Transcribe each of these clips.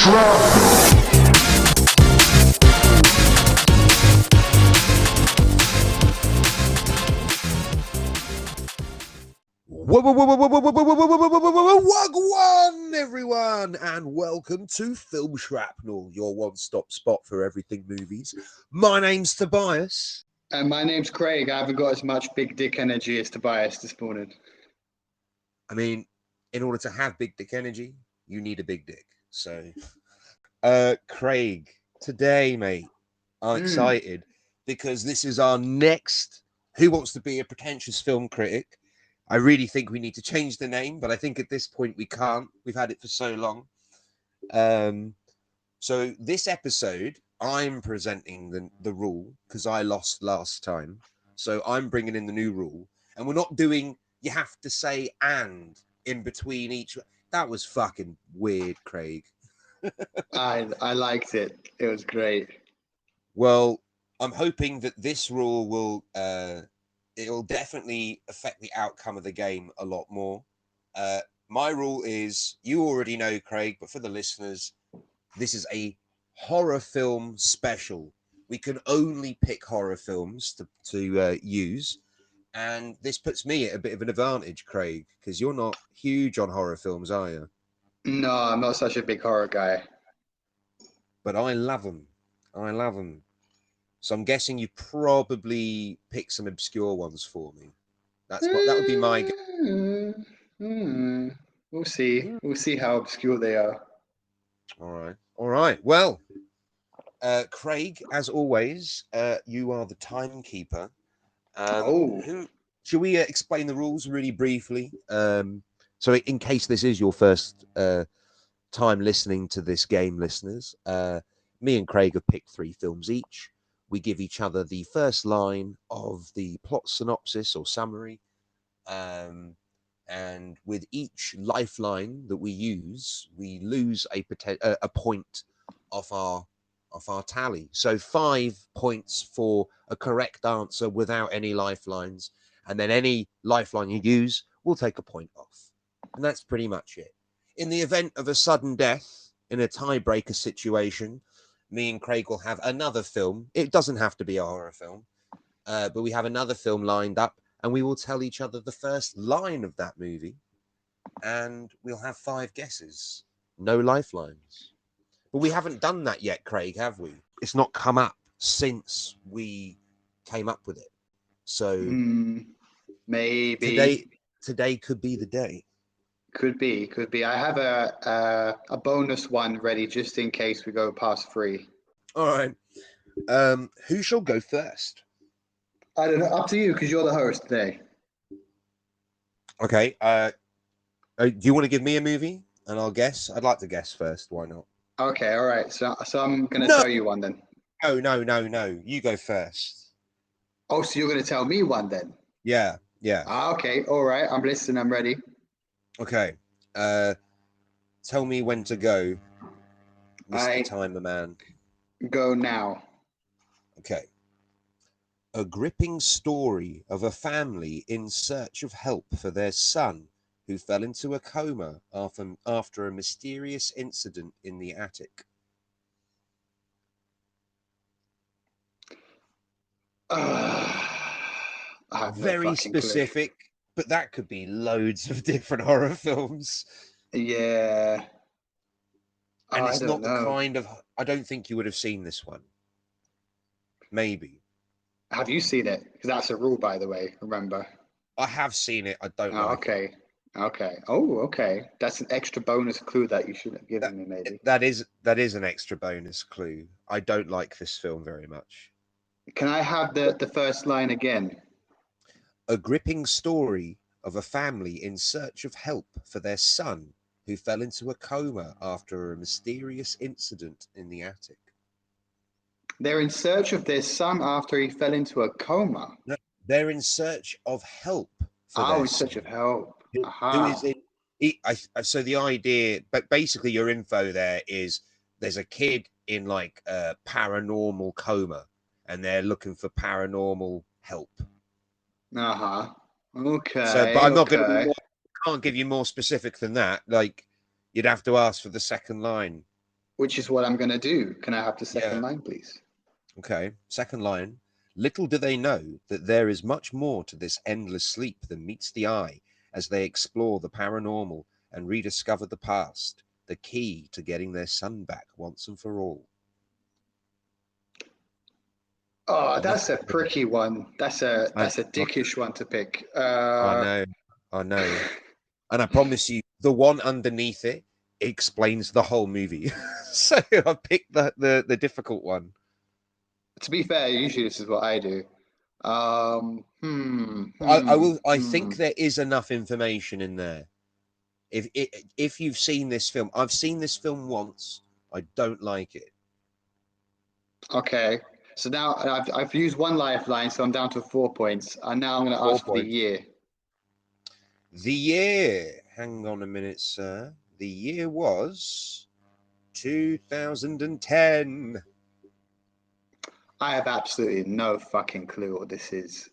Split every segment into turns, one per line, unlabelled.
Shrapnel. Wagwan, everyone, and welcome to Film Shrapnel, your one-stop spot for everything movies. My name's Tobias.
And my name's Craig. I haven't got as much big dick energy as Tobias this morning.
I mean, in order to have big dick energy, you need a big dick. So, Craig, today, mate, I'm excited because this is our next Who Wants to Be a Pretentious Film Critic. I really think we need to change the name, but I think at this point we can't. We've had it for so long. So this episode, I'm presenting the rule because I lost last time. So I'm bringing in the new rule. And we're not doing, you have to say and in between each. That was fucking weird, Craig.
I liked it. It was great.
Well, I'm hoping that this rule will... it'll definitely affect the outcome of the game a lot more. My rule is, you already know, Craig, but for the listeners, this is a horror film special. We can only pick horror films to use. And this puts me at a bit of an advantage, Craig, because you're not huge on horror films, are you?
No, I'm not such a big horror guy.
But I love them. I love them. So I'm guessing you probably pick some obscure ones for me. That would be my guess.
We'll see. We'll see how obscure they are.
All right. Well, Craig, as always, you are the timekeeper. Should we explain the rules really briefly? So in case this is your first time listening to this game, listeners, me and Craig have picked 3 films each. We give each other the first line of the plot synopsis or summary. And with each lifeline that we use, we lose a point off our tally. So 5 points for a correct answer without any lifelines. And then any lifeline you use will take a point off. And that's pretty much it. In the event of a sudden death in a tiebreaker situation, me and Craig will have another film. It doesn't have to be a horror film, but we have another film lined up, and we will tell each other the first line of that movie, and we'll have 5 guesses. No lifelines. But we haven't done that yet, Craig, have we? It's not come up since we came up with it. So
maybe
today could be the day.
Could be. I have a bonus one ready just in case we go past 3.
All right. Who shall go first?
I don't know. Up to you, because you're the host today.
Okay. Do you want to give me a movie and I'll guess? I'd like to guess first. Why not?
Okay. All right. So I'm gonna tell you one then.
No. You go first.
Oh, so you're gonna tell me one then?
Yeah.
Okay. All right. I'm listening. I'm ready.
Okay. Tell me when to go, Mr. Timer Man.
Go now.
Okay. A gripping story of a family in search of help for their son who fell into a coma after a mysterious incident in the attic. Very specific, but that could be loads of different horror films.
Yeah.
And it's not the kind of... I don't think you would have seen this one. Maybe.
Have you seen it? Because that's a rule, by the way, remember.
I have seen it. I don't like
it. Okay. Oh, okay. That's an extra bonus clue that you should have given me, maybe.
That is an extra bonus clue. I don't like this film very much.
Can I have the first line again?
A gripping story of a family in search of help for their son who fell into a coma after a mysterious incident in the attic.
They're in search of their son after he fell into a coma?
No, they're in search of help for their son.
Search of help.
Who is it? So the idea, but basically your info there is there's a kid in like a paranormal coma and they're looking for paranormal help.
Okay.
So, but I'm not going to. Can't give you more specific than that. Like, you'd have to ask for the second line.
which is what I'm going to do. Can I have the second
Yeah.
line, please?
Okay. Second line. Little do they know that there is much more to this endless sleep than meets the eye as they explore the paranormal and rediscover the past, the key to getting their son back once and for all.
Oh, that's
Nothing.
a pricky one. That's a
I,
dickish one to pick.
I know. I know. And I promise you, the one underneath it explains the whole movie. So I picked the difficult one.
To be fair, usually this is what I do.
I will. I think there is enough information in there. If you've seen this film, I've seen this film once. I don't like it.
Okay. So now I've used one lifeline, so I'm down to 4 points. And now I'm going to
4
ask for the
points.
year.
The year. Hang on a minute, sir. The year was 2010.
I have absolutely no fucking clue what this is.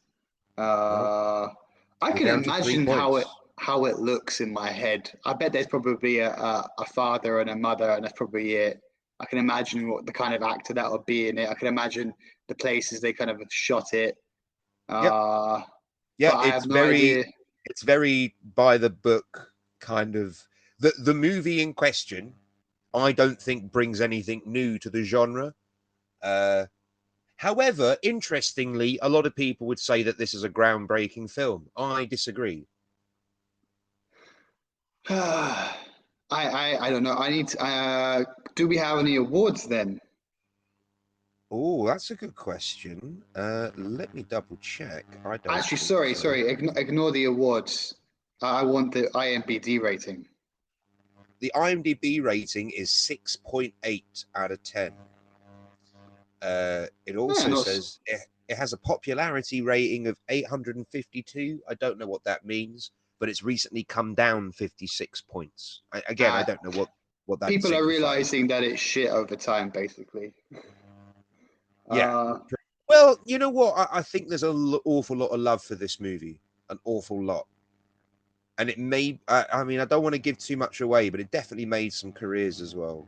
Well,
I
you're
can
down to three
imagine
points.
how it looks in my head. I bet there's probably a father and a mother, and that's probably it. I can imagine what the kind of actor that would be in it. I can imagine the places they kind of shot it.
Yep.
Uh,
Yeah,
but I have no idea.
it's very by the book kind of. The movie in question, I don't think brings anything new to the genre. Uh, However, interestingly, a lot of people would say that this is a groundbreaking film. I disagree.
I don't know. I need to, do we have any awards then?
Oh, that's a good question. Let me double check. I don't
Actually,
think so.
sorry. Ignore the awards. I want the IMDb rating.
The IMDb rating is 6.8 out of 10. It
Yeah,
also
not,
says it has a popularity rating of 852. I don't know what that means, but it's recently come down 56 points. Again, I
uh,
don't know what that
people are
signifies.
realizing that it's shit over time, basically.
Yeah.
Uh,
Well, you know what? I think there's an awful lot of love for this movie, an awful lot. And it may, I mean, I don't want to give too much away, but it definitely made some careers as well.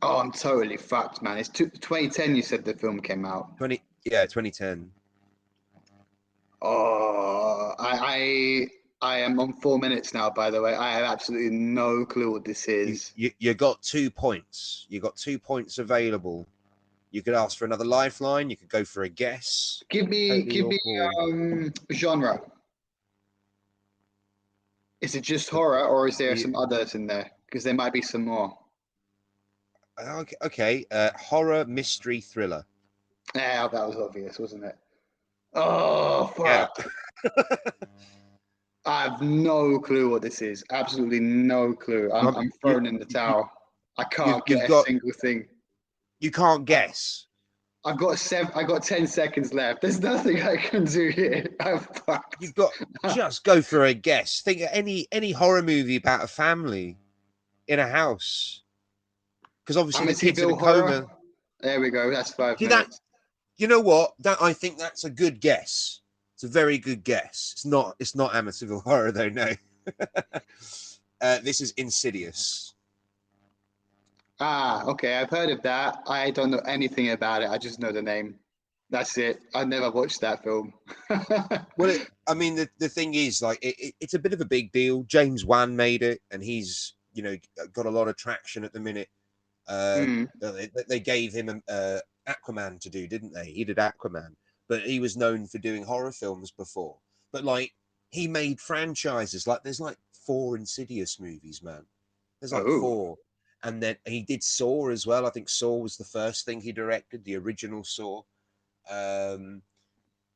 oh, I'm totally fucked, man. It's 2010. You said the film came out.
2010.
Oh, I am on 4 minutes now. By the way, I have absolutely no clue what this is.
You got 2 points. You got 2 points available. You could ask for another lifeline. You could go for a guess. Totally
Give
your
me
call.
genre. Is it just horror, or is there
The,
some others in there? Because there might be some more.
okay. Horror, mystery, thriller.
Yeah, that was obvious, wasn't it? Oh,
Yeah.
fuck. I have no clue what this is. Absolutely no clue. I'm
You,
throwing in the towel. I can't
you've
get a
got.
single thing.
You can't guess.
I've got seven. I got 10 seconds left. There's nothing I can do here. I'm fucked.
You've got just go for a guess. Think of any horror movie about a family in a house, because obviously the kid's in a
Amityville horror.
coma.
There we go. That's five
See that?
minutes.
You know what? That I think that's a good guess. It's a very good guess. It's not. It's not Amityville horror though. No. This is Insidious.
Ah, okay. I've heard of that. I don't know anything about it. I just know the name. That's it. I never watched that film.
Well, I mean, the thing is, like, it's a bit of a big deal. James Wan made it, and he's got a lot of traction at the minute.
Hmm.
They gave him Aquaman to do, didn't they? He did Aquaman, but he was known for doing horror films before. But like, he made franchises. Like, there's like 4 Insidious movies, man. There's like
Oh.
four, and then he did Saw as well. I think Saw was the first thing he directed, the original Saw. Um,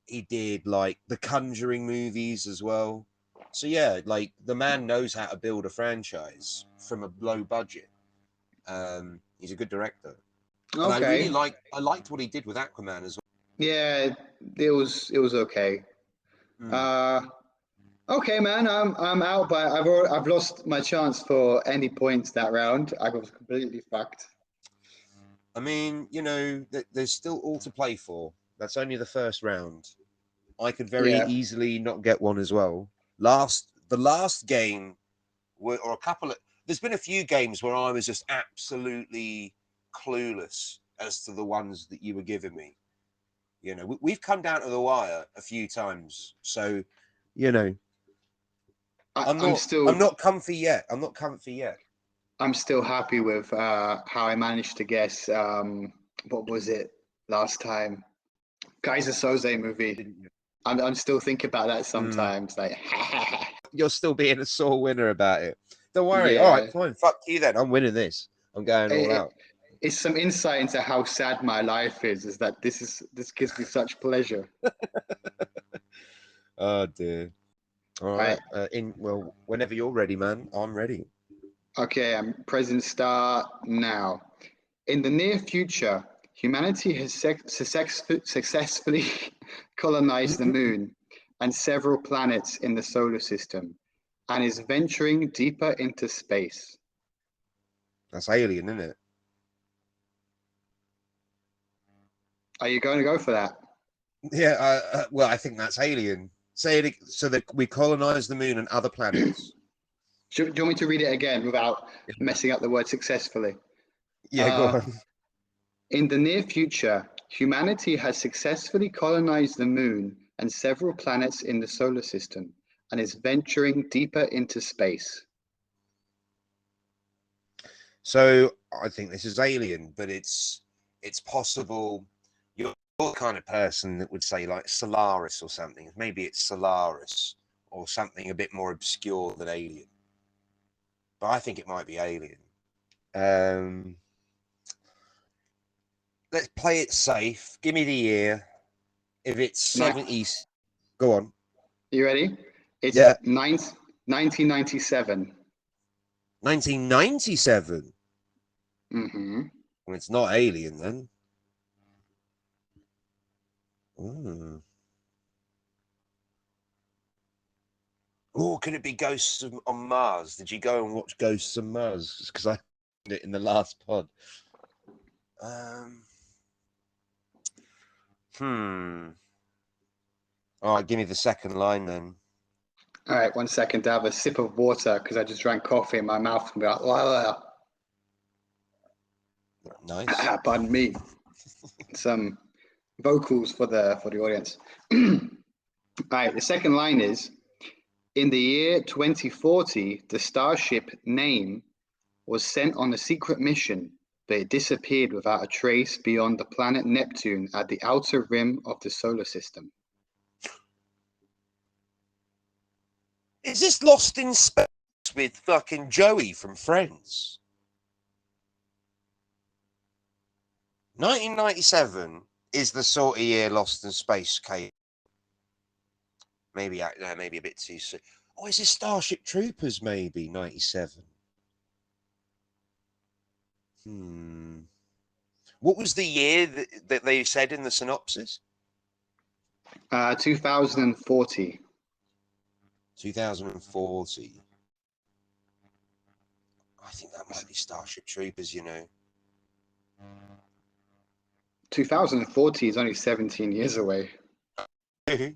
he did like the Conjuring movies as well. So yeah, like the man knows how to build a franchise from a low budget. He's a good director, and
Okay.
I liked what he did with Aquaman as
Yeah, it was okay.
well.
Uh, okay, man. I'm out, but I've lost my chance for any points that round. I was completely fucked.
I mean, there's still all to play for. That's only the first round. I could very
Yeah.
easily not get one as well. The last game, or a couple of there's been a few games where I was just absolutely clueless as to the ones that you were giving me. You know, we've come down to the wire a few times, so you know, I'm not comfy yet. I'm not comfy yet.
I'm still happy with how I managed to guess. What was it last time? Kaiser Soze movie. I'm still thinking about that sometimes. Like,
you're still being a sore winner about it. Don't worry. All right,
yeah.
fine. Fuck you then. I'm winning this. I'm going all out.
It's some insight into how sad my life is. Is that this gives me such pleasure.
Oh dear. All right. Well, whenever you're ready, man, I'm ready.
Okay, I'm pressing start now. In the near future, humanity has successfully colonized the moon and several planets in the solar system and is venturing deeper into space.
That's Alien, isn't it?
Are you going to go for that?
Yeah. Well, I think that's Alien. Say it so that we colonize the moon and other planets.
Do you want me to read it again without messing up the word successfully?
Yeah, go on.
In the near future, humanity has successfully colonized the moon and several planets in the solar system and is venturing deeper into space.
So I think this is Alien, but it's possible you're the kind of person that would say like Solaris or something. Maybe it's Solaris or something a bit more obscure than Alien. But I think it might be Alien. Let's play it safe. Give me the year. If it's 70s, go on.
You ready? It's 1997.
1997.
Mm-hmm.
Well, it's not Alien then. Mm. Oh, could it be Ghosts on Mars? Did you go and watch Ghosts on Mars? Because I did it in the last pod. All right, give me the second line then.
All right, 1 second to have a sip of water because I just drank coffee in my mouth and be like,
Nice.
Pardon me. Some vocals for the audience. All right, the second line is, in the year 2040, the starship Name was sent on a secret mission, but it disappeared without a trace beyond the planet Neptune at the outer rim of the solar system.
Is this Lost in Space with fucking Joey from Friends? 1997 is the sort of year Lost in Space came. Maybe a bit too soon. Oh, is this Starship Troopers maybe, 97? What was the year that they said in the synopsis?
2040.
2040. I think that might be Starship Troopers, you know.
2040 is only 17 years away.
Don't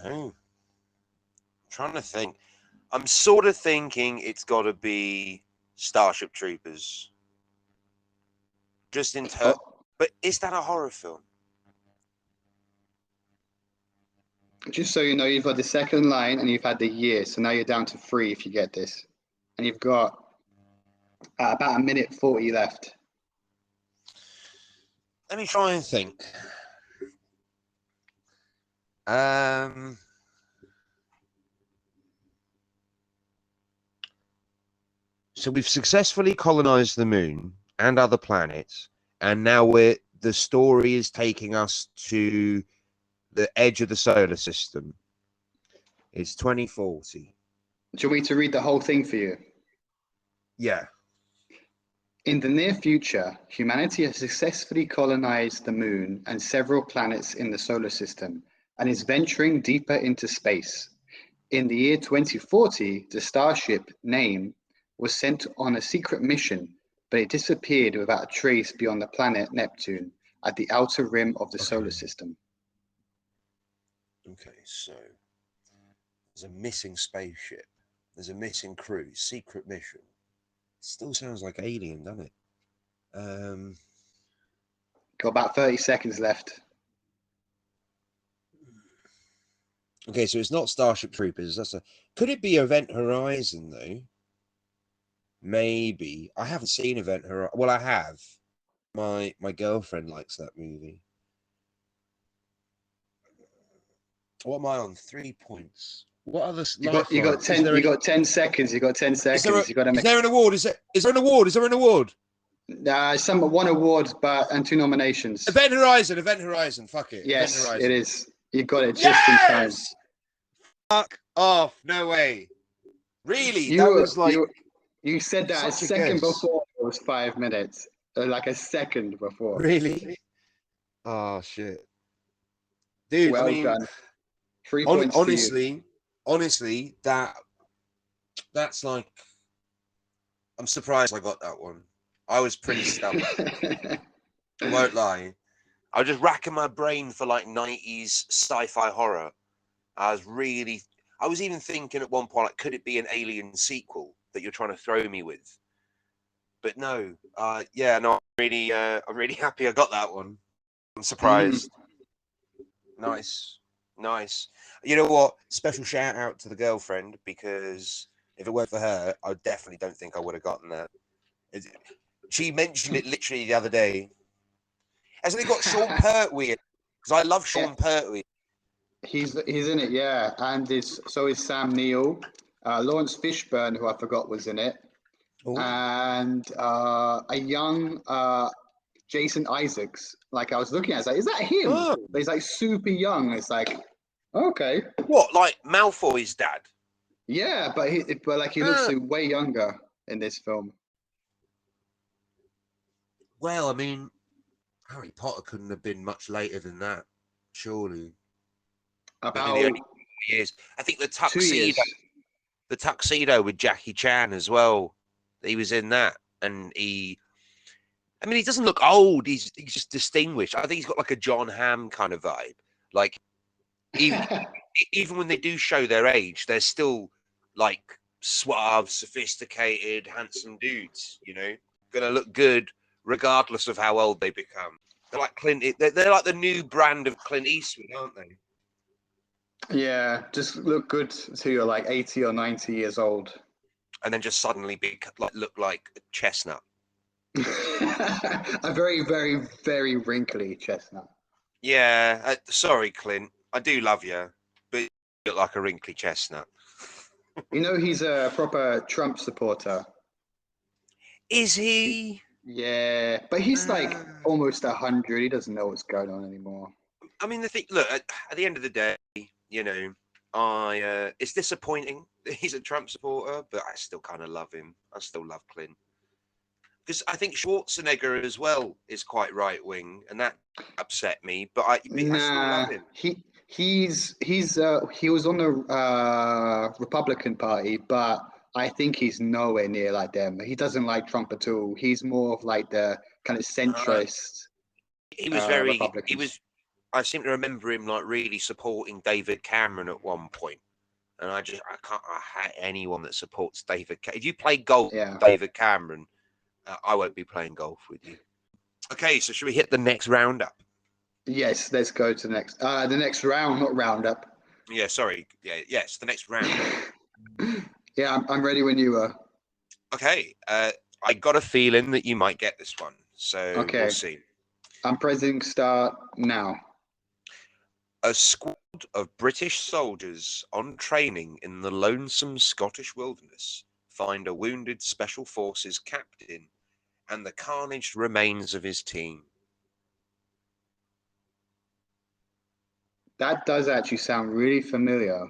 know. I'm trying to think. I'm sort of thinking it's got to be Starship Troopers. Just in turn. But is that a horror film?
Just so you know, you've got the second line and you've had the year. So now you're down to 3 if you get this. And you've got about 1:40 left.
Let me try and think. So we've successfully colonized the moon and other planets, and now the story is taking us to the edge of the solar system. It's 2040.
Do you want me to read the whole thing for you?
Yeah.
In the near future, humanity has successfully colonized the moon and several planets in the solar system and is venturing deeper into space. In the year 2040, the starship Name was sent on a secret mission, but it disappeared without a trace beyond the planet Neptune at the outer rim of the solar
Okay.
system.
Okay, so there's a missing spaceship. There's a missing crew. Secret mission. Still sounds like Alien, doesn't it?
Got about 30 seconds left.
Okay, so it's not Starship Troopers. Could it be Event Horizon though? Maybe. I haven't seen Event Horizon. Well, I have. My girlfriend likes that movie. What am I on? 3 points. What other
You got 10. You got 10 seconds. You got 10 seconds. You got to make.
Is there an award? Is there an award? Is there an award?
One award, and 2 nominations.
Event Horizon. Event Horizon. Fuck it.
Yes,
Event Horizon.
it is. You got it just in time.
Fuck off! No way. Really? That was like.
You said that a second before it was 5 minutes. Like a second before.
Really? Oh shit, dude.
Well done. 3 points.
Honestly, that's like. I'm surprised I got that one. I was pretty stumped. I won't lie. I was just racking my brain for like 90s sci-fi horror. I was even thinking at one point, like, could it be an Alien sequel that you're trying to throw me with? But no, I'm really happy I got that one. I'm surprised. Nice. You know what? Special shout out to the girlfriend, because if it weren't for her, I definitely don't think I would have gotten that. She mentioned it literally the other day. Hasn't it got Sean Pertwee? Because I love Sean Pertwee.
He's in it, yeah, and so is Sam Neill, Lawrence Fishburne, who I forgot was in it, and a young Jason Isaacs. Like I was looking at, it's like, is that him?
Oh.
But he's like super young. It's like, okay,
what, like Malfoy's dad?
Yeah, but he looks way younger in this film.
Well, I mean, Harry Potter couldn't have been much later than that, surely.
About
the only years. I think the tuxedo with Jackie Chan as well. He was in that, and he doesn't look old. He's just distinguished. I think he's got like a John Hamm kind of vibe. Like even when they do show their age, they're still like suave, sophisticated, handsome dudes. You know, gonna look good regardless of how old they become. They're like Clint. They're like the new brand of Clint Eastwood, aren't they?
Yeah, just look good till you're like 80 or 90 years old.
And then just suddenly look like a chestnut.
A very, very, very wrinkly chestnut.
Yeah, sorry, Clint. I do love you, but you look like a wrinkly chestnut.
You know, he's a proper Trump supporter.
Is he?
Yeah, but he's like almost 100. He doesn't know what's going on anymore.
I mean, look, at the end of the day, you know, it's disappointing that he's a Trump supporter, but I still kind of love him. I still love Clint. Because I think Schwarzenegger as well is quite right wing, and that upset me. But I still love him.
He was on the Republican Party, but I think he's nowhere near like them. He doesn't like Trump at all. He's more of like the kind of centrist.
He was I seem to remember him like really supporting David Cameron at one point. And I hate anyone that supports David Cameron. If you play golf with David Cameron, I won't be playing golf with you. Okay, so should we hit the next roundup?
Yes, let's go to the next round, not roundup.
Yeah, sorry. Yes, the next round.
Yeah, I'm ready when you are.
Okay, I got a feeling that you might get this one, so we'll see.
I'm pressing start now.
A squad of British soldiers on training in the lonesome Scottish wilderness find a wounded Special Forces captain and the carnaged remains of his team.
That does actually sound really familiar.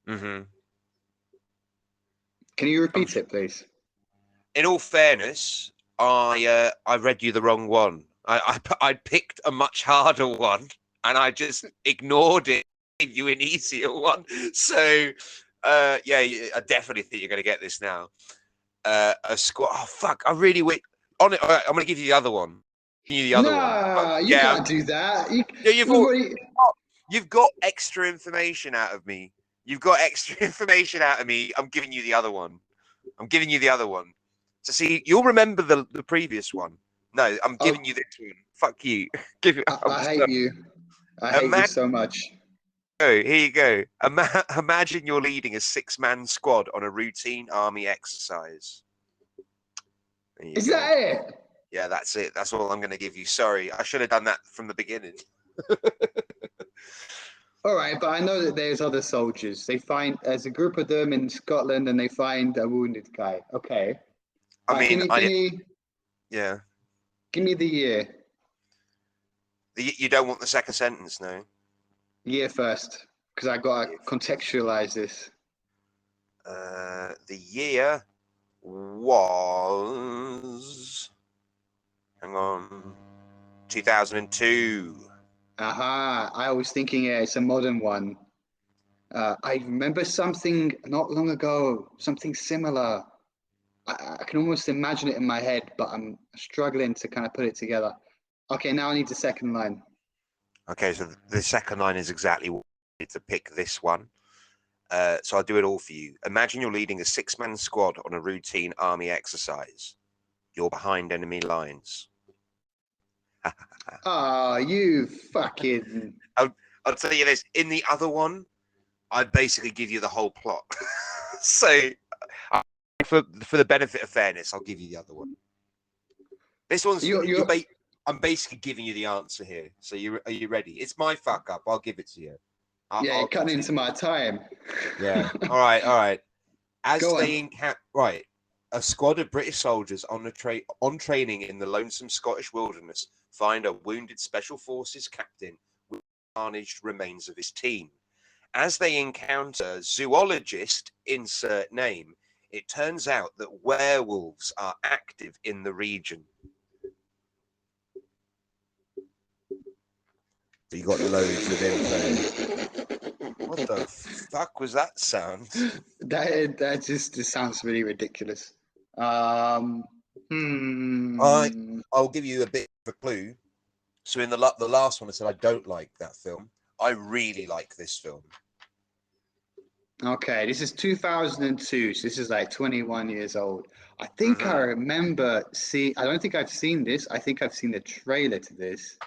Mm-hmm.
Can you repeat it, please? In
all fairness, I read you the wrong one. I picked a much harder one, and I just ignored it. Gave you an easier one. So, I definitely think you're going to get this now. A squad. Oh fuck! I really wait on it. All right, I'm going to give you the other one. You the other one.
Nah, you
Yeah,
can't do that.
yeah,
Already...
you've got extra information out of me. You've got extra information out of me. I'm giving you the other one. I'm giving you the other one. So see, you'll remember the previous one. No, I'm
Oh,
giving you this one. Fuck you. Give it.
I hate you. I hate you so much.
Here you go. Imagine you're leading a 6-man squad on a routine army exercise.
Is that it?
Yeah, that's it. That's all I'm going to give you. Sorry, I should have done that from the beginning.
All right, but I know that there's other soldiers. There's a group of them in Scotland, and they find a wounded guy. Okay.
I mean,
give me the year.
You don't want the second sentence, no?
Year first, because I got to contextualize this.
The year was... Hang on. 2002.
Aha, I was thinking it's a modern one. I remember something not long ago, something similar. I can almost imagine it in my head, but I'm struggling to kind of put it together. Okay, now I need the second line.
Okay, so the second line is exactly what I need to pick this one. So I'll do it all for you. Imagine you're leading a 6-man squad on a routine army exercise. You're behind enemy lines.
Ah, you fucking...
I'll tell you this. In the other one, I basically give you the whole plot. So, for the benefit of fairness, I'll give you the other one. This one's... I'm basically giving you the answer here. So are you ready? It's my fuck up. I'll give it to you.
I'll cutting into my time.
Yeah. All right. Right. A squad of British soldiers on training in the lonesome Scottish wilderness find a wounded Special Forces captain with tarnished remains of his team. As they encounter zoologist, insert name, it turns out that werewolves are active in the region. So you got loads of info. What the fuck was that sound?
That just sounds really ridiculous. I'll
give you a bit of a clue. So in the last one, I said I don't like that film. I really like this film.
Okay, this is 2002, so this is like 21 years old. I think I remember I don't think I've seen this. I think I've seen the trailer to this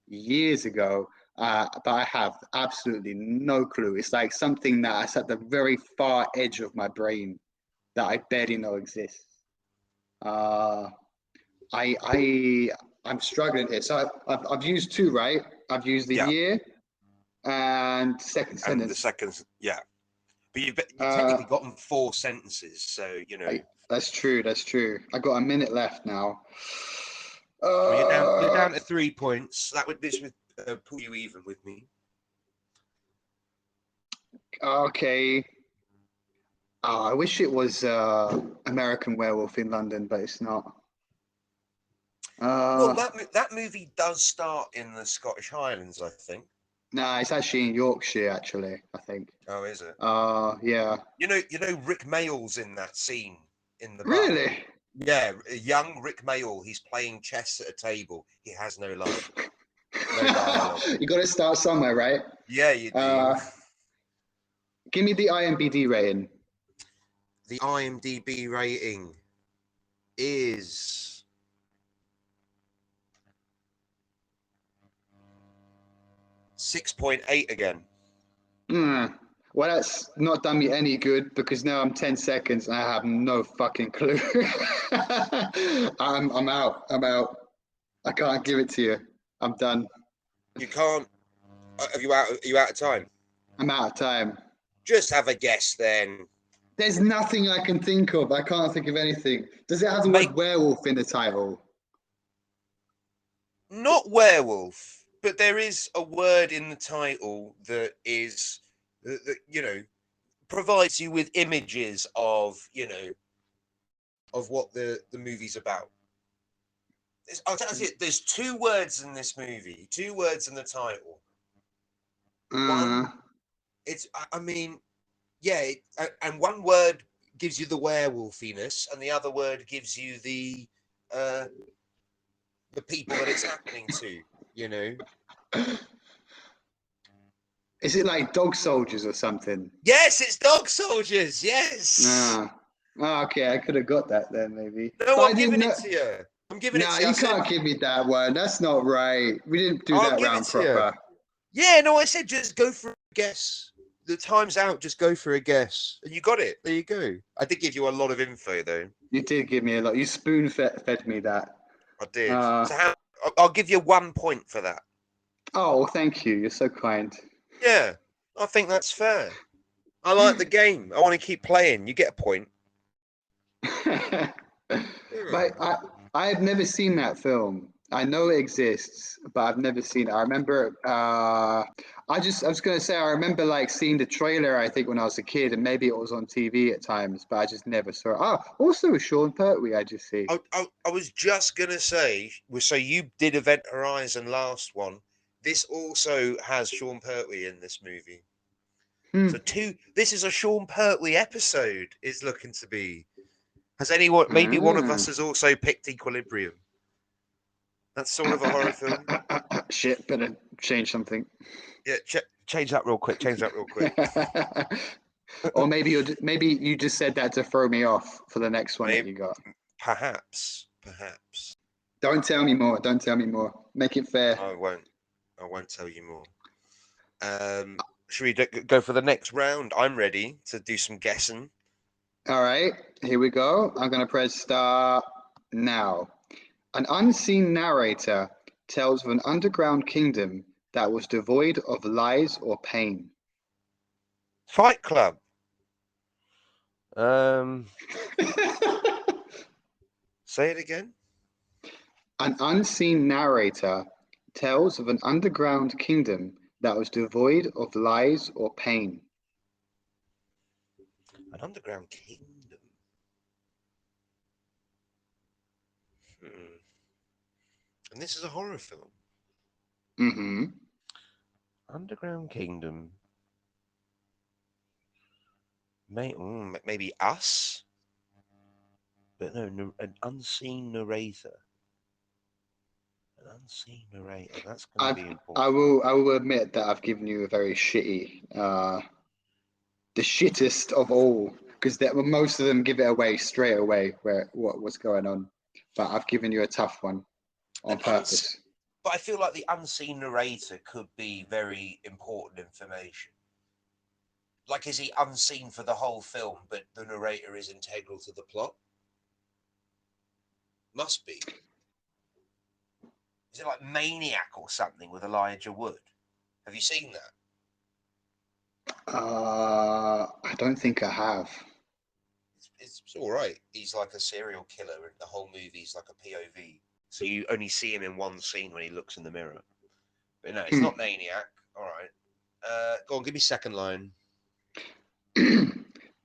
years ago, but I have absolutely no clue. It's like something that's at the very far edge of my brain that I barely know exists. I'm struggling here. So I've used two, right? I've used the year and second sentence.
And the second, yeah. But you've technically gotten 4 sentences, so you know.
That's true. I got a minute left now.
You're down to 3 points. This would pull you even with me.
Okay. Oh, I wish it was American Werewolf in London, but it's not.
Well, that movie does start in the Scottish Highlands, I think.
Nah, it's actually in Yorkshire, actually, I think.
Oh, is it?
Yeah.
You know, Rick Mayall's in that scene in the bar.
Really?
Yeah, young Rick Mayall. He's playing chess at a table. He has no line. No dialogue.
You got to start somewhere, right?
Yeah, you do.
Give me the IMDb rating.
The IMDb rating is 6.8 again.
Well, that's not done me any good because now I'm 10 seconds and I have no fucking clue. I'm out. I can't give it to you. I'm done.
You can't. Are you out of time?
I'm out of time.
Just have a guess then.
There's nothing I can think of. I can't think of anything. Does it have the word werewolf in the title?
Not werewolf, but there is a word in the title that is, that provides you with images of, of what the movie's about. I'll tell you, there's 2 words in this movie, 2 words in the title. One, and one word gives you the werewolfiness, and the other word gives you the the people that it's happening to, you know?
Is it like dog soldiers or something?
Yes, it's dog soldiers. Yes.
Okay, I could have got that then maybe.
No,
But I
I'm
didn't
giving it
know.
to you. I'm giving it
Nah,
to you. I
you
said,
can't give me that one. That's not right. We didn't do
I'll
that
give it
round
to you.
proper.
Yeah, no, I said just go for a guess. The time's out. Just go for a guess, and you got it. There you go. I did give you a lot of info, though.
You did give me a lot. You spoon fed me that.
I did. So I'll give you 1 point for that.
Oh, thank you. You're so kind.
Yeah, I think that's fair. I like the game. I want to keep playing. You get a point.
But I have never seen that film. I know it exists, but I've never seen it. I remember I was gonna say I remember like seeing the trailer, I think when I was a kid, and maybe it was on TV at times, but I just never saw it. Oh, also Sean Pertwee, I just see.
I was just gonna say, so you did Event Horizon last one. This also has Sean Pertwee in this movie. So this is a Sean Pertwee episode. It's looking to be. Has anyone? Maybe one of us has also picked Equilibrium. That's sort of a horror film.
Shit, better change something.
Yeah, change that real quick. Change that real quick.
Or maybe you just said that to throw me off for the next one that you got.
Perhaps.
Don't tell me more. Don't tell me more. Make it fair.
I won't tell you more. Should we go for the next round? I'm ready to do some guessing.
All right, here we go. I'm going to press start now. An unseen narrator tells of an underground kingdom that was devoid of lies or pain.
Fight Club. Say it again.
An unseen narrator tells of an underground kingdom that was devoid of lies or pain.
An underground kingdom. And this is a horror film.
Mm-hmm.
Underground kingdom. Maybe Us. But no, an unseen narrator. An unseen narrator. That's going to be important.
I will admit that I've given you a very shitty, the shittest of all, because most of them give it away straight away what's going on. But I've given you a tough one on purpose.
But I feel like the unseen narrator could be very important information. Like, is he unseen for the whole film, but the narrator is integral to the plot? Must be. Is it like Maniac or something with Elijah Wood? Have you seen that?
I don't think I have.
It's all right. He's like a serial killer, and the whole movie's like a POV. So you only see him in one scene when he looks in the mirror. But no, it's not Maniac. All right. Go on, give me second line.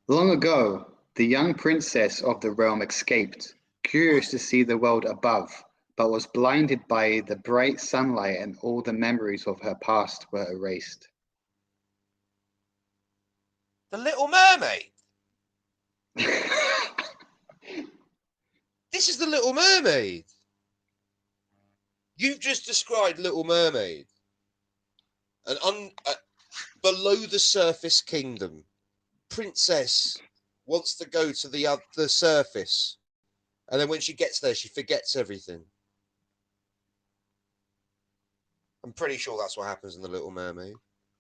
Long ago, the young princess of the realm escaped, curious to see the world above, but was blinded by the bright sunlight, and all the memories of her past were erased.
The Little Mermaid. This is the Little Mermaid. You've just described Little Mermaid. An below the surface kingdom. Princess wants to go to the surface, and then when she gets there, she forgets everything. I'm pretty sure that's what happens in the Little Mermaid.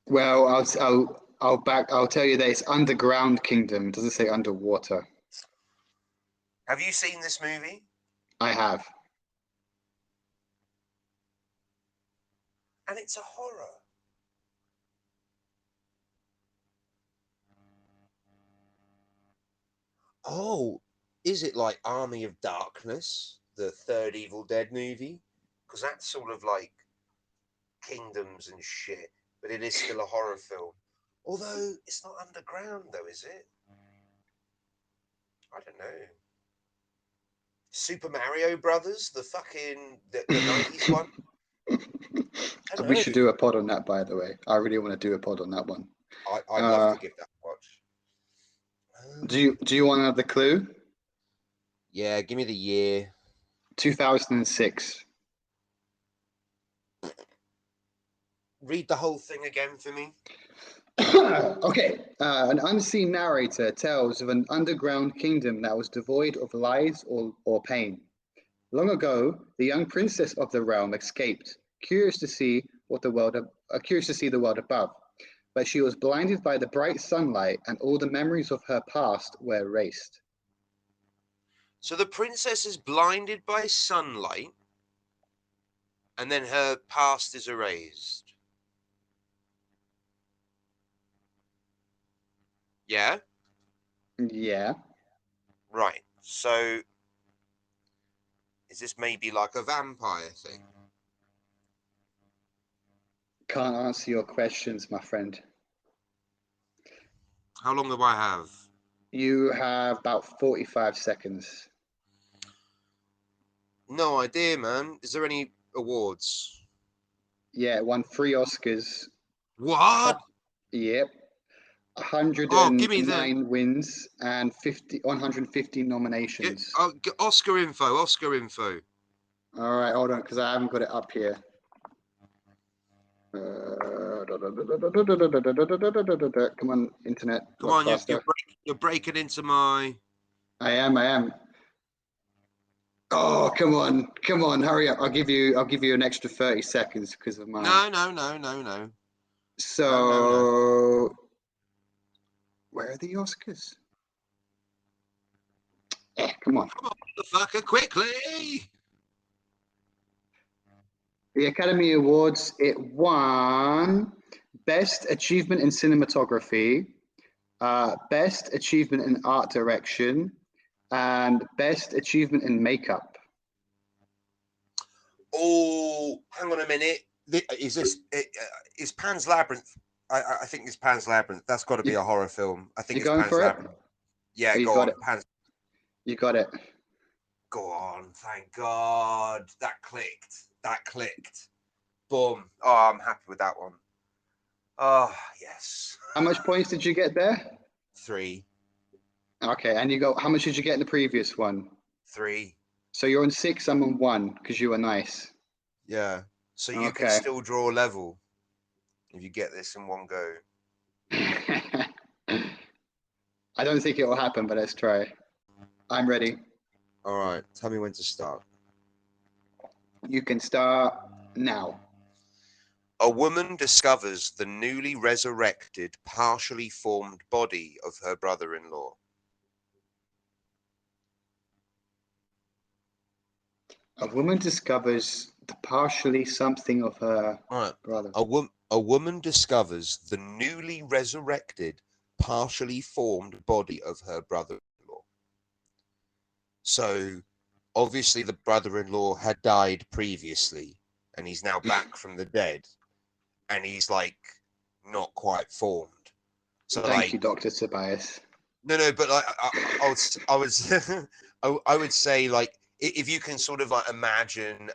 Well, I'll tell you that it's underground kingdom. It doesn't say underwater.
Have you seen this movie?
I have.
And it's a horror. Oh, is it like Army of Darkness, the third Evil Dead movie? Because that's sort of like kingdoms and shit, but it is still a horror film. Although it's not underground, though, is it? I don't know. Super Mario Brothers, the fucking the 90s one.
We should do a pod on that, by the way. I really want to do a pod on that one.
I'd love to give that a watch.
Do you want another clue?
Yeah, give me the year.
2006.
read the whole thing again for me?
Okay. An unseen narrator tells of an underground kingdom that was devoid of lies or pain. Long ago, the young princess of the realm escaped, curious to see the world above. But she was blinded by the bright sunlight, and all the memories of her past were erased.
So the princess is blinded by sunlight, and then her past is erased. Yeah?
Yeah.
Right. So is this maybe like a vampire thing?
Can't answer your questions, my friend.
How long do I have?
You have about 45 seconds.
No idea, man. Is there any awards?
Yeah, it won 3 Oscars.
What?
Yep.
Oh, give me the
109 wins and 150 nominations.
Oscar info. Oscar info.
All right, hold on, because I haven't got it up here. Come on, internet.
Come on,
faster.
you're breaking into my.
I am. Oh, come on, hurry up! I'll give you an extra 30 seconds because of my.
No.
So,
No.
where are the Oscars? Come on.
Come on, motherfucker, quickly!
The Academy Awards, it won Best Achievement in Cinematography, Best Achievement in Art Direction, and Best Achievement in Makeup.
Oh, hang on a minute. Is this is Pan's Labyrinth? I think it's Pan's Labyrinth. That's got to be a horror film. I think
You
it's
going
Pan's
for it?
Labyrinth. Yeah,
Oh, you
go
got
on,
it.
Pan's.
You got it.
Go on, thank God. That clicked. Boom. Oh, I'm happy with that one. Oh, yes.
How much points did you get there?
3.
Okay, and how much did you get in the previous one?
3.
So you're on 6, I'm on 1 because you were nice.
Yeah. So you can
Okay.
still draw level if you get this in one go.
I don't think it will happen, but let's try. I'm ready.
All right. Tell me when to start.
You can start now.
A woman discovers the newly resurrected, partially formed body of her brother-in-law.
A woman discovers the partially something of her
All right.
brother.
A woman discovers the newly resurrected, partially formed body of her brother-in-law. So, obviously, the brother-in-law had died previously, and he's now back from the dead, and he's like not quite formed. So,
Thank you, Dr. Tobias.
No, but like I would say like if you can sort of like imagine.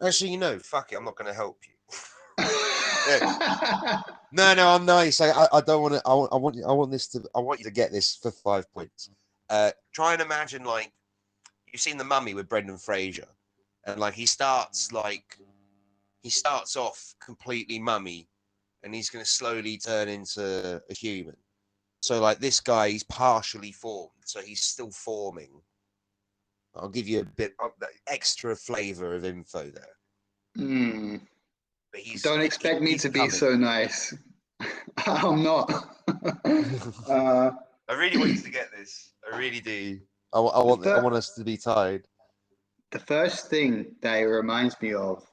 Actually, fuck it, I'm not going to help you. No, I'm nice. I don't want to. I want you to get this for 5 points. Try and imagine like you've seen The Mummy with Brendan Fraser, and like he starts off completely mummy, and he's going to slowly turn into a human. So like this guy, he's partially formed, so he's still forming. I'll give you a bit of extra flavor of info there. But
Don't expect me to be
coming.
so nice. I'm not.
I really want you to get this. I really do. I want us to be tied.
The first thing that it reminds me of,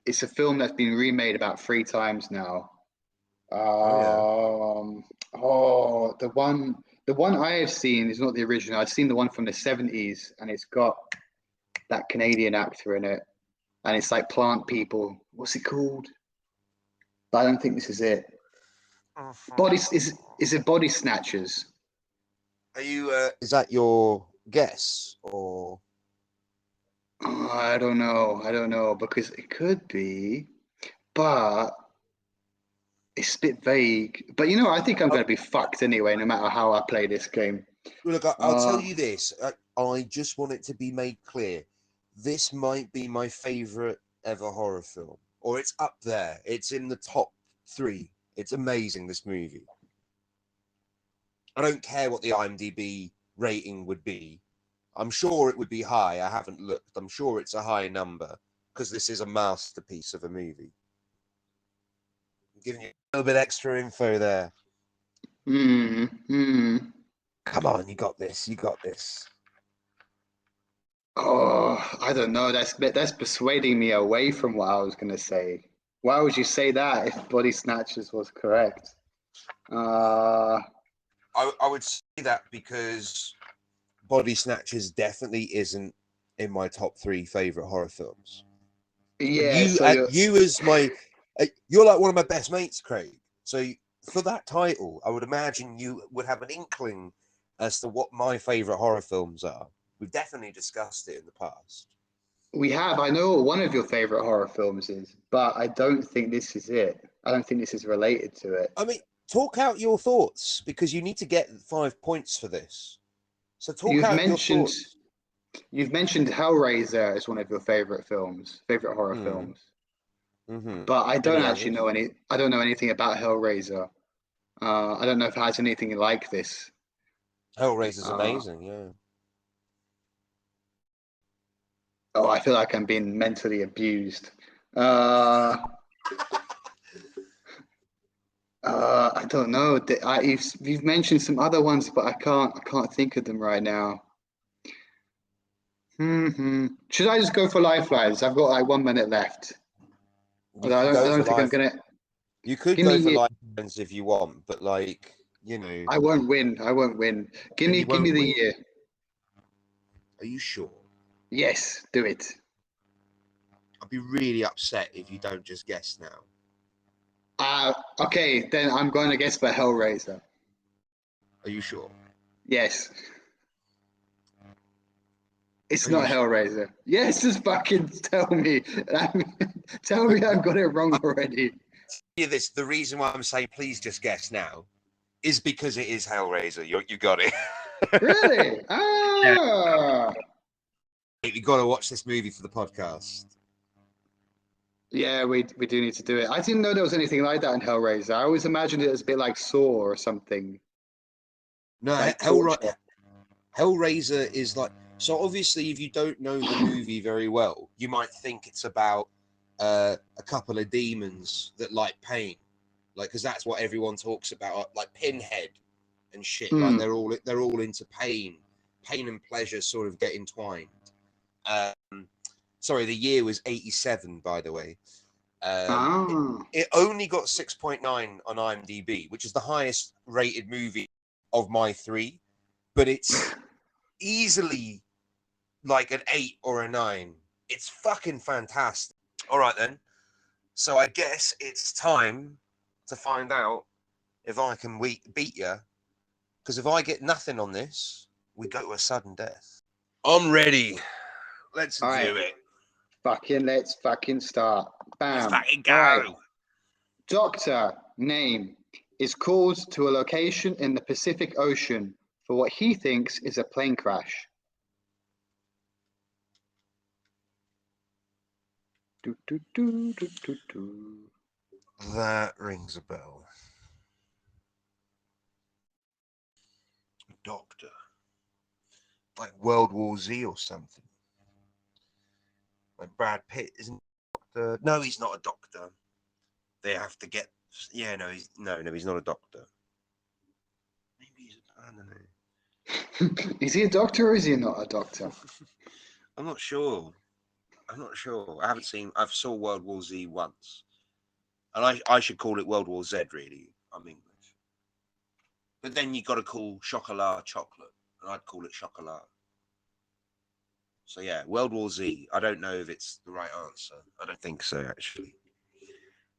it's a film that's been remade about 3 times now. The one I have seen is not the original. I've seen the one from the 70s, and it's got that Canadian actor in it, and it's like plant people. What's it called? But I don't think this is it. Is it Body Snatchers?
Are you? Is that your guess or?
Oh, I don't know because it could be, but it's a bit vague. But I think I'm going to be fucked anyway, no matter how I play this game.
Look, I'll tell you this. I just want it to be made clear. This might be my favorite ever horror film, or it's up there. It's in the top 3. It's amazing, this movie. I don't care what the IMDb rating would be. I'm sure it would be high. I haven't looked. I'm sure it's a high number because this is a masterpiece of a movie. I'm giving you a little bit extra info there. Come on, you got this. You got this.
Oh, I don't know. That's persuading me away from what I was going to say. Why would you say that if Body Snatchers was correct?
I would say that because Body Snatchers definitely isn't in my top 3 favorite horror films.
Yeah,
You as my, you're like one of my best mates, Craig. So for that title, I would imagine you would have an inkling as to what my favorite horror films are. We've definitely discussed it in the past.
we have. I know what one of your favorite horror films is, but I don't think this is it. I don't think this is related to it.
I mean, talk out your thoughts because you need to get 5 points for this. So talk
You've
out your
mentioned
thoughts.
you've mentioned Hellraiser as one of your favorite horror films. But I don't
Any
actually
others?
know any. I don't know anything about Hellraiser. I don't know if it has anything like this.
Hellraiser's
Uh,
amazing, yeah.
oh, I feel like I'm being mentally abused. Uh, I don't know. You've mentioned some other ones, but I can't think of them right now. Should I just go for lifelines? I've got like 1 minute left.
You could
I
go for
don't think I'm
life.
gonna.
You could
Give
go for
me.
lifelines if you want, but like, you know,
I won't win. I won't win.
then you
Give me
won't
the
win.
year.
Are you sure?
Yes, do it.
I'd be really upset if you don't just guess now.
Okay, then I'm going to guess for Hellraiser.
Are you sure?
Yes. It's
Are you
not
sure?
Hellraiser. Yes, just fucking tell me. Tell me I've got it wrong already.
Yeah, this the reason why I'm saying please just guess now is because it is Hellraiser. You got it.
Really?
Yeah.
Ah.
You got to watch this movie for the podcast.
Yeah, we do need to do it. I didn't know there was anything like that in Hellraiser. I always imagined it as a bit like Saw or something.
No,
Like torture.
Hellraiser is like, so obviously if you don't know the movie very well, you might think it's about a couple of demons that like pain, like because that's what everyone talks about, like Pinhead and shit. Like
Hmm.
they're all into pain. Pain and pleasure sort of get entwined. Sorry, the year was 87, by the way.
Ah.
It only got 6.9 on IMDb, which is the highest rated movie of my 3, but it's easily like an 8 or a 9. It's fucking fantastic. All right, then. So I guess it's time to find out if I can beat you. Because if I get nothing on this, we go to a sudden death. I'm ready. Let's
All right.
do it.
Let's fucking start.
Let's
Bam.
fucking
All right.
go.
Doctor name is called to a location in the Pacific Ocean for what he thinks is a plane crash. Do, do, do, do, do, do.
That rings a bell. Doctor. Like World War Z or something. Like Brad Pitt, isn't he a doctor? No, he's not a doctor. They have to get. Yeah, no, he's not a doctor. Maybe he's. I don't know.
Is he a doctor or is he not a doctor?
I'm not sure. I haven't seen. I've saw World War Z once, and I should call it World War Z. Really, I'm English. But then you got to call chocolat chocolate, and I'd call it chocolat. So yeah, World War Z. I don't know if it's the right answer. I don't think so, actually.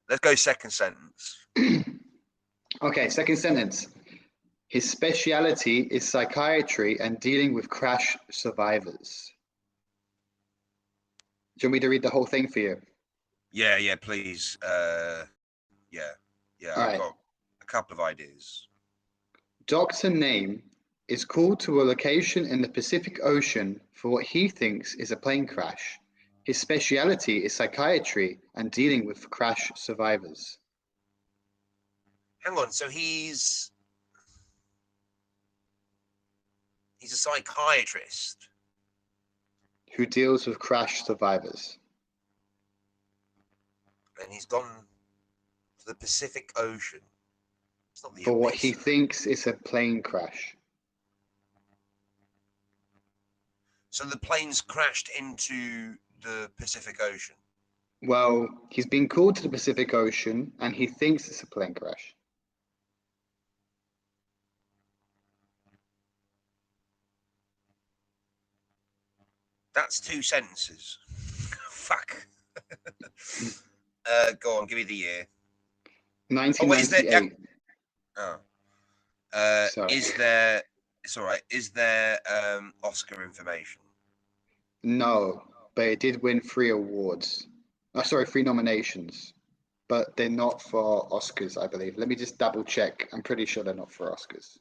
Let's go second sentence.
Okay, second sentence. His speciality is psychiatry and dealing with crash survivors. Do you want me to read the whole thing for you?
Yeah, please. Yeah.
All
I've
right.
got a couple of ideas.
Doctor name is called to a location in the Pacific Ocean for what he thinks is a plane crash. His speciality is psychiatry and dealing with crash survivors.
Hang on, so he's a psychiatrist
Who deals with crash survivors.
and he's gone to the Pacific Ocean. It's not the
For what he
abyss.
thinks is a plane crash.
So the plane's crashed into the Pacific Ocean.
Well, he's been called to the Pacific Ocean and he thinks it's a plane crash.
That's 2 sentences. Fuck. Go on, give me the year.
1998. Sorry.
Is there? It's all right. Is there Oscar information?
No, but it did win 3 awards. Oh, sorry, 3 nominations. But they're not for Oscars, I believe. Let me just double check. I'm pretty sure they're not for Oscars.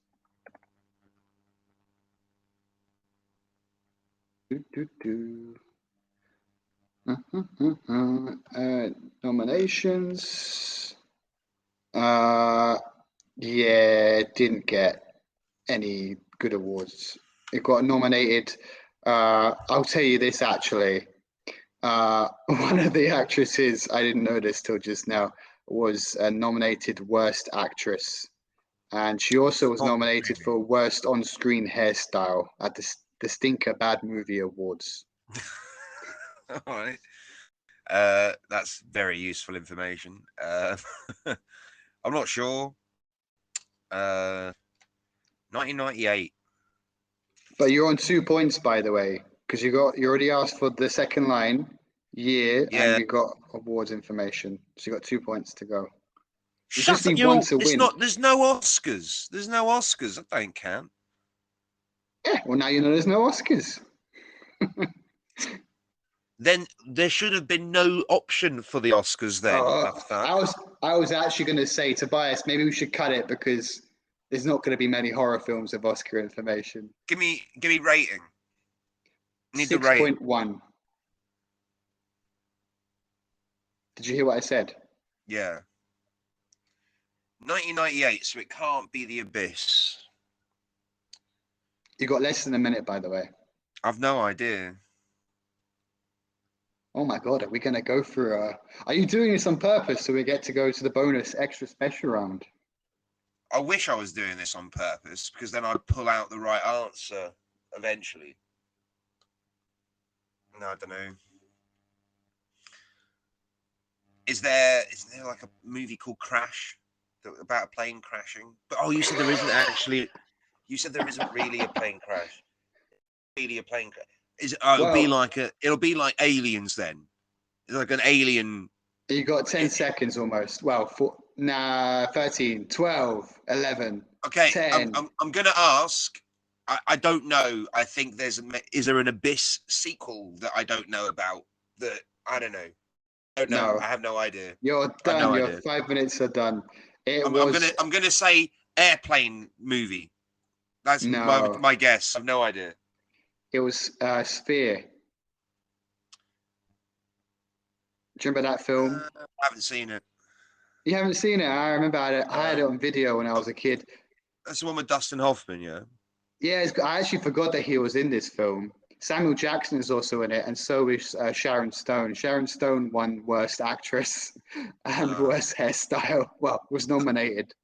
Nominations. Yeah, it didn't get any good awards. It got nominated. I'll tell you this actually. One of the actresses, I didn't know this till just now, was nominated Worst Actress. And she also was nominated for Worst On-Screen Hairstyle at the Stinker Bad Movie Awards.
All right. That's very useful information. I'm not sure. 1998.
But you're on 2 points, by the way, because you already asked for the second line, year,
Yeah.
and you got awards information. So you got 2 points to go. You
Shut
just
up!
need one to
It's
win.
not. There's no Oscars. There's no Oscars. That don't count.
Yeah. Well, now you know there's no Oscars.
Then there should have been no option for the Oscars. Then
I was actually going to say, Tobias, maybe we should cut it because there's not going to be many horror films of Oscar information.
Give me rating. Need the
6.1. Did you hear what I said?
Yeah. 1998, so it can't be The Abyss.
You got less than a minute, by the way.
I've no idea.
Oh my God, are we going to go through are you doing this on purpose so we get to go to the bonus extra special round?
I wish I was doing this on purpose because then I'd pull out the right answer eventually. No, I don't know. Is there like a movie called Crash about a plane crashing? But you said there isn't actually. You said there isn't really a plane crash. Really a plane crash? It'll be like Aliens then. It's like an alien.
You got 10 seconds almost. Well, 13, 12, 11.
Okay,
10.
I'm gonna ask. I don't know. I think is there an Abyss sequel that I don't know about? That I don't know. No, I have no idea.
You're done. Your 5 minutes are done.
I'm gonna say airplane movie. That's my guess. I've no idea.
It was Sphere. Do you remember that film?
I haven't seen it.
You haven't seen it? I remember I had it on video when I was a kid.
That's the one with Dustin Hoffman, yeah?
Yeah, I actually forgot that he was in this film. Samuel Jackson is also in it, and so is Sharon Stone. Sharon Stone won Worst Actress and Worst Hairstyle. Well, was nominated.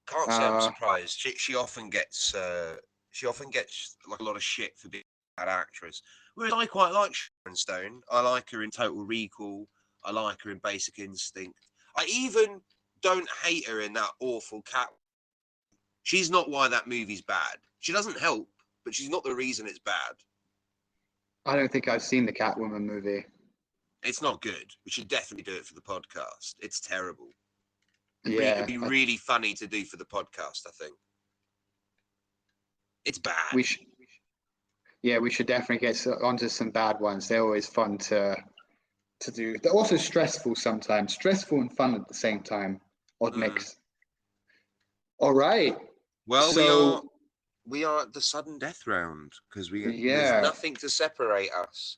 Can't say I'm surprised. She often gets like a lot of shit for being a bad actress. Whereas I quite like Sharon Stone. I like her in Total Recall. I like her in Basic Instinct. I even don't hate her in that awful Cat. She's not why that movie's bad. She doesn't help, but she's not the reason it's bad.
I don't think I've seen the Catwoman movie.
It's not good. We should definitely do it for the podcast. It's terrible.
It'd
be really funny to do for the podcast, I think. It's bad.
We should definitely get onto some bad ones. They're always fun to do. They're also stressful sometimes. Stressful and fun at the same time. Odd mix. All right.
Well, we are at the sudden death round because there's nothing to separate us.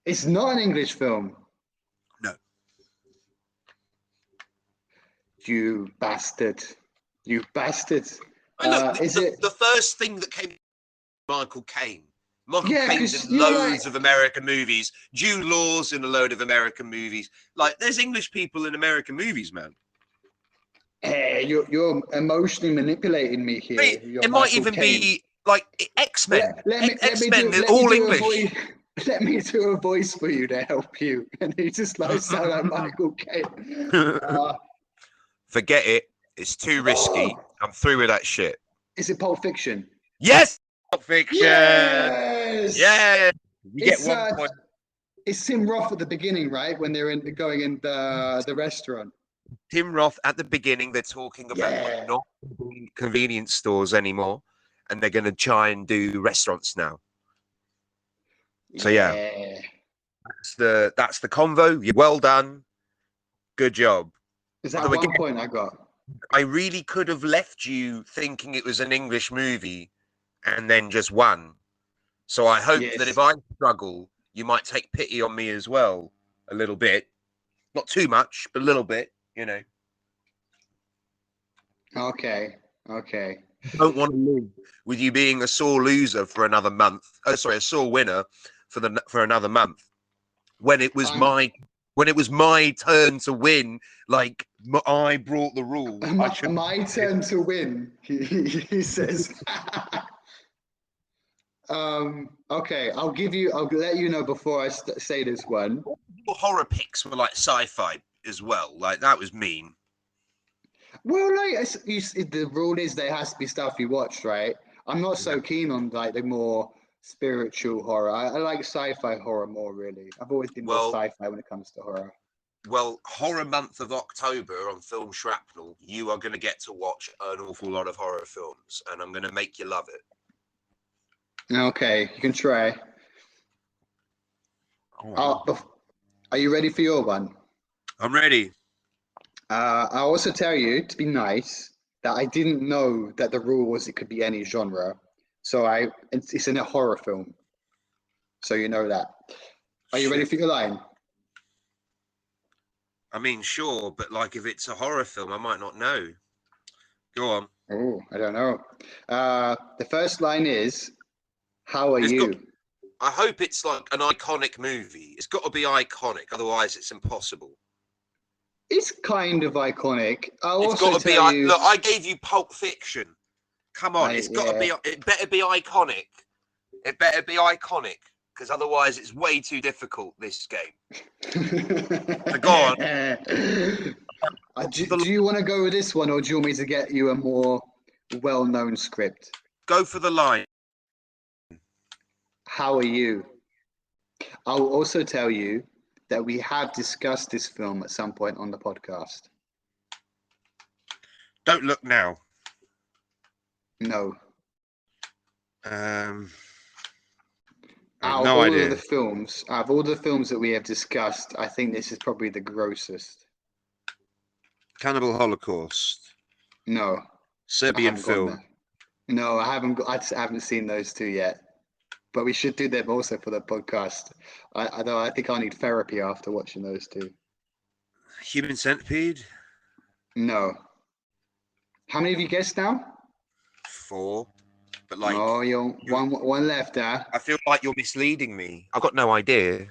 It's not an English film.
No.
You bastard. You bastard.
Look,
Is it?
the first thing that came Michael Caine. Michael
Yeah,
Caine's
because
in
you're like,
loads of American movies. Jude Law's in a load of American movies. Like, there's English people in American movies, man.
hey, you're emotionally manipulating me here. You're
It might
Michael
even
Caine.
be like X-Men.
Let me
They're all English.
let me do a voice for you to help you, and you just like sound like Michael Caine.
Forget it. It's too risky.
Oh,
I'm through with that shit.
is it Pulp Fiction?
Yes, Pulp Fiction.
Yes.
Yeah, you get
It's
1 point.
it's Tim Roth at the beginning, right? When they're going in the restaurant.
Tim Roth at the beginning. They're talking about not convenience stores anymore, and they're going to try and do restaurants now. So yeah, that's the convo. You're well done. Good job.
Is that one point I got?
I really could have left you thinking it was an English movie and then just won. So I hope that if I struggle, you might take pity on me as well, a little bit. Not too much, but a little bit, you know.
Okay. Okay.
I don't want to live with you being a sore loser for another month. Oh, sorry, a sore winner for another month. When it was my turn to win, like I brought the rules.
My turn to win. He says. Okay, I'll let you know before I say this one.
Horror picks were like sci-fi as well. Like that was mean.
Well, like the rule is there has to be stuff you watched, right? I'm not so keen on like the more spiritual horror. I like sci-fi horror more, really. I've always been more sci-fi when it comes to horror.
Well, horror month of October on Film Shrapnel, you are going to get to watch an awful lot of horror films, and I'm going to make you love it.
Okay, you can try. Are you ready for your one?
I'm ready.
I also tell you, to be nice, that I didn't know that the rule was it could be any genre. So it's in a horror film. So you know that. Are you ready for your line?
I mean, sure, but like if it's a horror film, I might not know. Go on.
Oh, I don't know. The first line is, "How are you?"
I hope it's like an iconic movie. It's got to be iconic, otherwise it's impossible.
It's kind of iconic.
It's got to be. Look, I gave you Pulp Fiction. Come on, it's got to be. It better be iconic. It better be iconic, because otherwise it's way too difficult. This game. So go on.
Do you want to go with this one, or do you want me to get you a more well-known script?
Go for the line.
How are you? I'll also tell you that we have discussed this film at some point on the podcast.
Don't Look Now.
No.
No idea.
Out of all the films that we have discussed, I think this is probably the grossest.
Cannibal Holocaust.
No.
Serbian film.
No, I haven't seen those two yet. But we should do them also for the podcast. I think I need therapy after watching those two.
Human Centipede?
No. How many have you guessed now?
4. But like,
you're one left, huh?
I feel like you're misleading me. I've got no idea.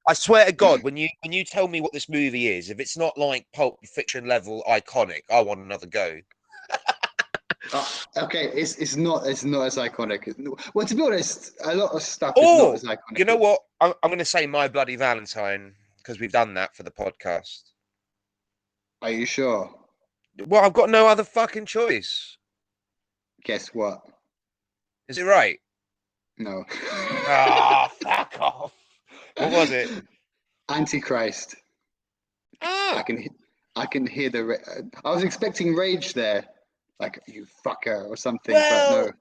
I swear to God, when you tell me what this movie is, if it's not like Pulp Fiction level iconic, I want another go.
Okay, it's not as iconic. Well, to be honest, a lot of stuff is not as iconic.
You know what? I'm going to say My Bloody Valentine, because we've done that for the podcast.
Are you sure?
Well, I've got no other fucking choice.
Guess what?
Is it right?
No.
Fuck off. What was it?
Antichrist. I can hear the. I was expecting rage there, like you fucker or something.
Well,
but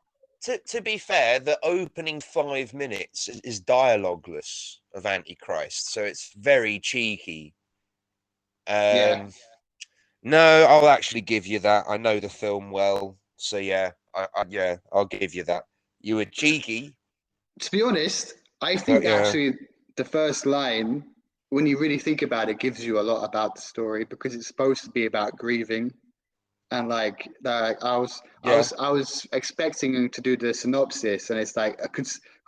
no. To be fair, the opening 5 minutes is dialogueless of Antichrist, so it's very cheeky.
Yeah.
No, I'll actually give you that. I know the film well, so yeah, I'll give you that. You were cheeky.
To be honest, I think
yeah.
actually the first line, when you really think about it, gives you a lot about the story because it's supposed to be about grieving. And like I was expecting him to do the synopsis, and it's like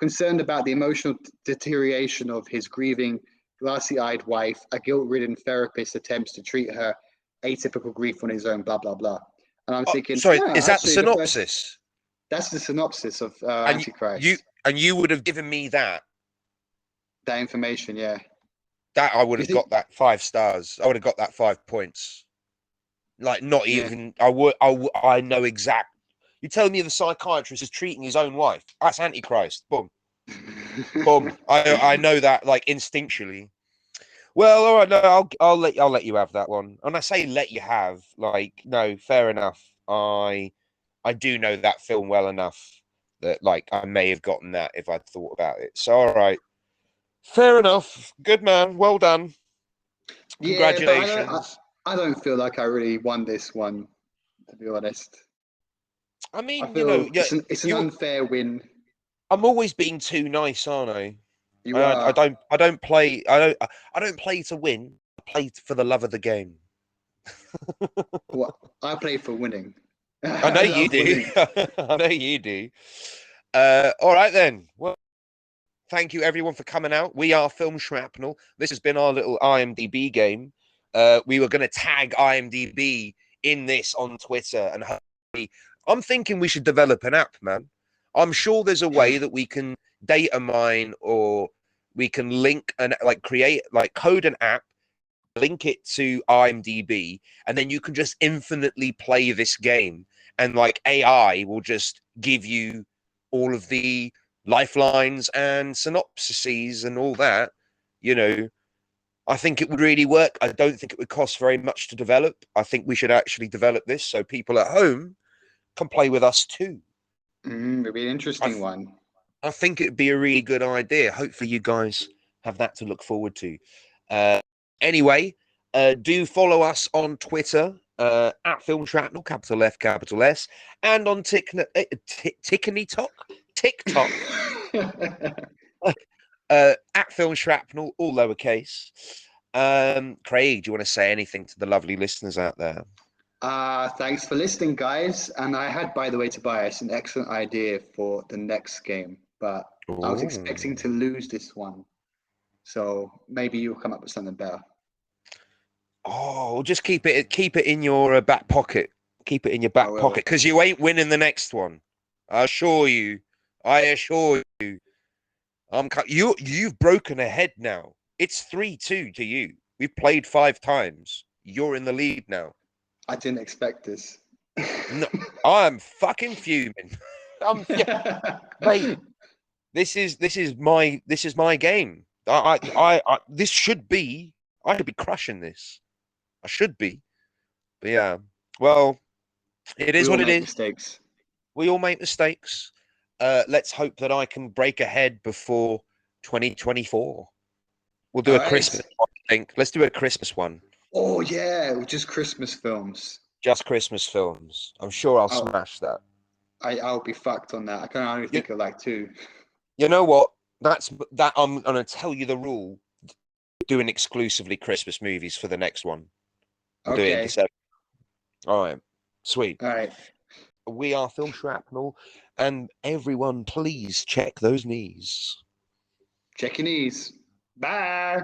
concerned about the emotional deterioration of his grieving, glassy-eyed wife. A guilt-ridden therapist attempts to treat her atypical grief on his own. Blah blah blah. And I'm thinking,
Sorry,
yeah,
is that the
actually,
synopsis?
that's the synopsis of
And
Antichrist.
you would have given me that.
That information, yeah.
That I would
You
have
think?
got that 5 stars. I would have got that 5 points. Like not
Yeah.
even. I know exact. You tell me the psychiatrist is treating his own wife. That's Antichrist. Boom, boom. I know that like instinctually. Well, all right. No, I'll let you have that one. And I say let you have. Like no, fair enough. I do know that film well enough that like I may have gotten that if I'd thought about it. So all right, fair enough. Good man. Well done.
Yeah, but
Congratulations.
I don't feel like I really won this one, to be honest.
I
I
mean,
feel
yeah,
it's an unfair win.
I'm always being too nice, aren't I?
You are.
I don't play. I don't play to win. I play for the love of the game.
What I play for winning.
I know
I
you
love
do.
winning.
I know you do. All right then. Well, thank you everyone for coming out. We are Film Shrapnel. This has been our little IMDb game. We were going to tag IMDb in this on Twitter, and hopefully, I'm thinking we should develop an app, man. I'm sure there's a way that we can data mine or we can link and like create like code an app, link it to IMDb, and then you can just infinitely play this game, and like AI will just give you all of the lifelines and synopsises and all that. You know, I think it would really work. I don't think it would cost very much to develop. I think we should actually develop this so people at home can play with us too.
It'll be an interesting one.
I think it'd be a really good idea. Hopefully, you guys have that to look forward to. Anyway, do follow us on Twitter at Film Shrapnel, capital F, capital S, and on TikTok, at Film Shrapnel, all lowercase. Craig, do you want to say anything to the lovely listeners out there?
Thanks for listening, guys. And I had, by the way, Tobias, an excellent idea for the next game, but I was expecting to lose this one. So maybe you'll come up with something better.
Oh, just keep it in your back pocket. Keep it in your back pocket because you ain't winning the next one. I assure you. You've broken ahead now. It's 3-2 to you. We've played 5 times. You're in the lead now.
I didn't expect this.
No, I'm fucking fuming. Mate, this is my game. This should be. I should be crushing this. I should be. But yeah. Well, it is what it is.
Mistakes.
We all make mistakes. Let's hope that I can break ahead before 2024. We'll do a Christmas one, I think. Let's do a Christmas one.
Oh, yeah. Just Christmas films.
Just Christmas films. I'm sure I'll smash that.
I'll be fucked on that. I can only think of like 2.
You know what? I'm going to tell you the rule. Doing exclusively Christmas movies for the next one. We'll do it in December. All right. Sweet.
All right.
We are Film Shrapnel, and everyone, please check those knees.
Check your knees. Bye.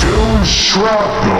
Film Shrapnel.